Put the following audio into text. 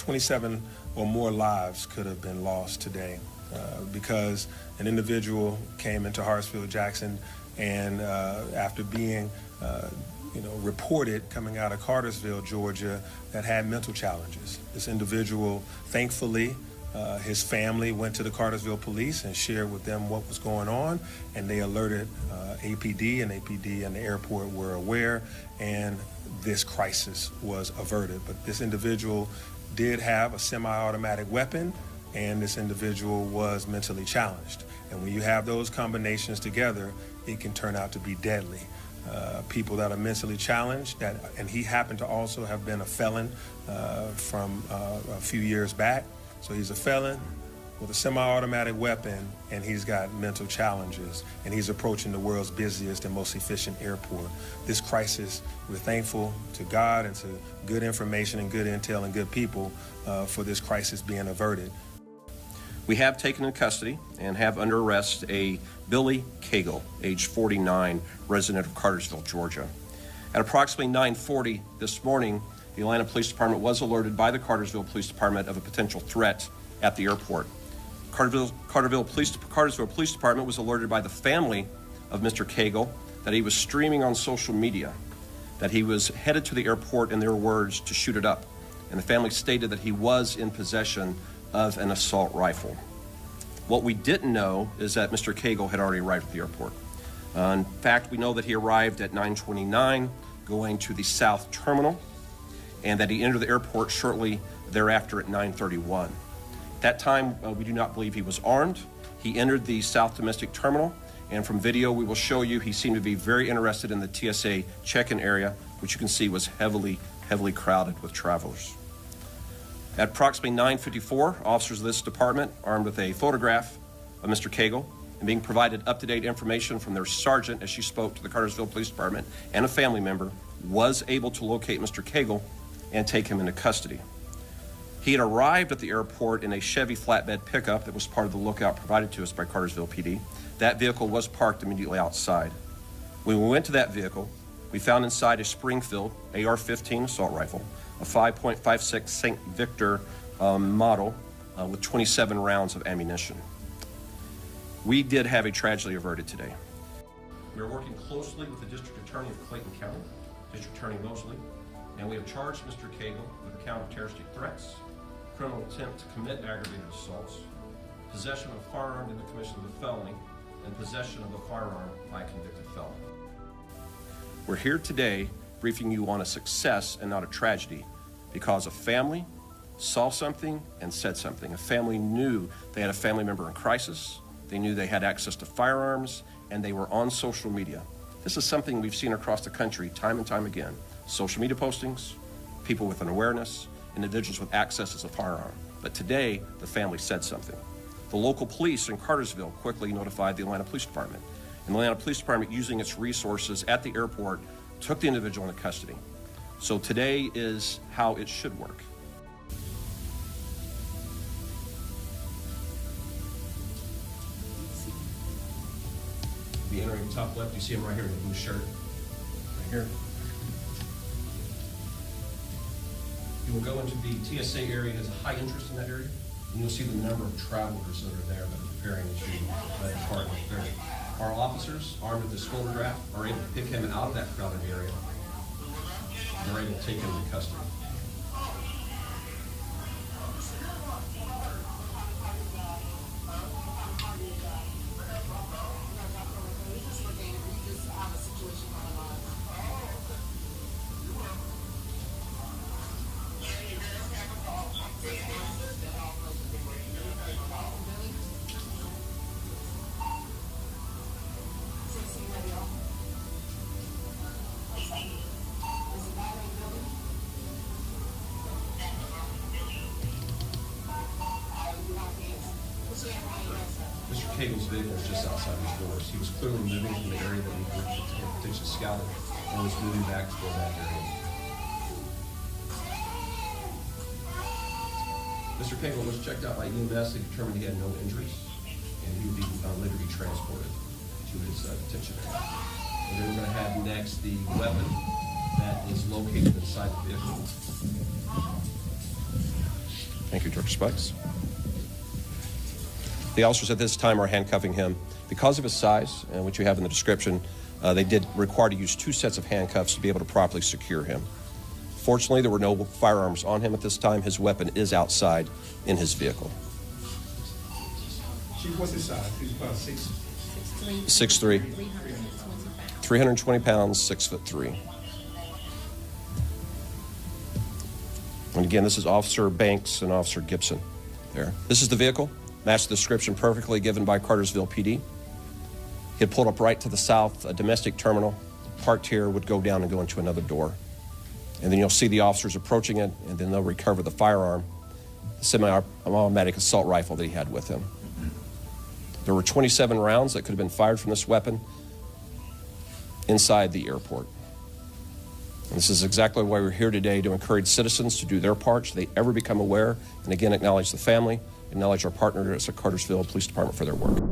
27 or more lives could have been lost today because an individual came into Hartsfield-Jackson and after being reported coming out of Cartersville, Georgia, that had mental challenges. This individual, thankfully, his family went to the Cartersville police and shared with them what was going on, and they alerted APD, and APD and the airport were aware, and this crisis was averted. But this individual did have a semi-automatic weapon, and this individual was mentally challenged. And when you have those combinations together, it can turn out to be deadly. People that are mentally challenged, and he happened to also have been a felon from a few years back. So he's a felon with a semi-automatic weapon, and he's got mental challenges, and he's approaching the world's busiest and most efficient airport. This crisis, we're thankful to God and to good information and good intel and good people for this crisis being averted. We have taken in custody and have under arrest a Billy Cagle, age 49, resident of Cartersville, Georgia. At approximately 9:40 this morning, the Atlanta Police Department was alerted by the Cartersville Police Department of a potential threat at the airport. Cartersville Police Department was alerted by the family of Mr. Cagle that he was streaming on social media, that he was headed to the airport, in their words, to shoot it up. And the family stated that he was in possession of an assault rifle. What we didn't know is that Mr. Cagle had already arrived at the airport. In fact, we know that he arrived at 9:29 going to the South Terminal, and that he entered the airport shortly thereafter at 9:31. At that time, we do not believe he was armed. He entered the South Domestic Terminal, and from video we will show you he seemed to be very interested in the TSA check-in area, which you can see was heavily crowded with travelers. At approximately 9:54, officers of this department, armed with a photograph of Mr. Cagle and being provided up-to-date information from their sergeant as she spoke to the Cartersville Police Department and a family member, was able to locate Mr. Cagle and take him into custody. He had arrived at the airport in a Chevy flatbed pickup that was part of the lookout provided to us by Cartersville PD. That vehicle was parked immediately outside. When we went to that vehicle, we found inside a Springfield AR-15 assault rifle, a 5.56 St. Victor model with 27 rounds of ammunition. We did have a tragedy averted today. We are working closely with the District Attorney of Clayton County, District Attorney Mosley, and we have charged Mr. Cagle with the count of terroristic threats, criminal attempt to commit aggravated assaults, possession of a firearm in the commission of a felony, and possession of a firearm by a convicted felon. We're here today briefing you on a success and not a tragedy, because a family saw something and said something. A family knew they had a family member in crisis, they knew they had access to firearms, and they were on social media. This is something we've seen across the country time and time again. Social media postings, people with an awareness, individuals with access to a firearm. But today, the family said something. The local police in Cartersville quickly notified the Atlanta Police Department. And the Atlanta Police Department, using its resources at the airport, took the individual into custody. So today is how it should work. Be entering the top left, you see him right here in the blue shirt, right here. He will go into the TSA area, has a high interest in that area, and you'll see the number of travelers that are there that are preparing to depart. Our officers, armed with this photograph, are able to pick him out of that crowded area. They're able to take him into custody. Mr. Cagle's vehicle was just outside his doors. He was clearly moving from the area that we potentially scouted and was moving back toward that area. Mr. Cagle was checked out by EMS. They determined he had no injuries, and he would be later be transported to his detention area. And then we're going to have next the weapon that is located inside the vehicle. Thank you, Director Spikes. The officers at this time are handcuffing him. Because of his size, and which you have in the description, they did require to use 2 sets of handcuffs to be able to properly secure him. Fortunately, there were no firearms on him at this time. His weapon is outside in his vehicle. Chief, what's his size? He's about 6'3", 320 pounds, 6'3". And again, this is Officer Banks and Officer Gibson there. This is the vehicle. Matched the description perfectly given by Cartersville PD. He had pulled up right to the south, a domestic terminal, parked here, would go down and go into another door. And then you'll see the officers approaching it, and then they'll recover the firearm, the semi-automatic assault rifle that he had with him. There were 27 rounds that could have been fired from this weapon inside the airport. And this is exactly why we're here today, to encourage citizens to do their part so they ever become aware, and again, acknowledge the family, acknowledge our partners at Cartersville Police Department for their work.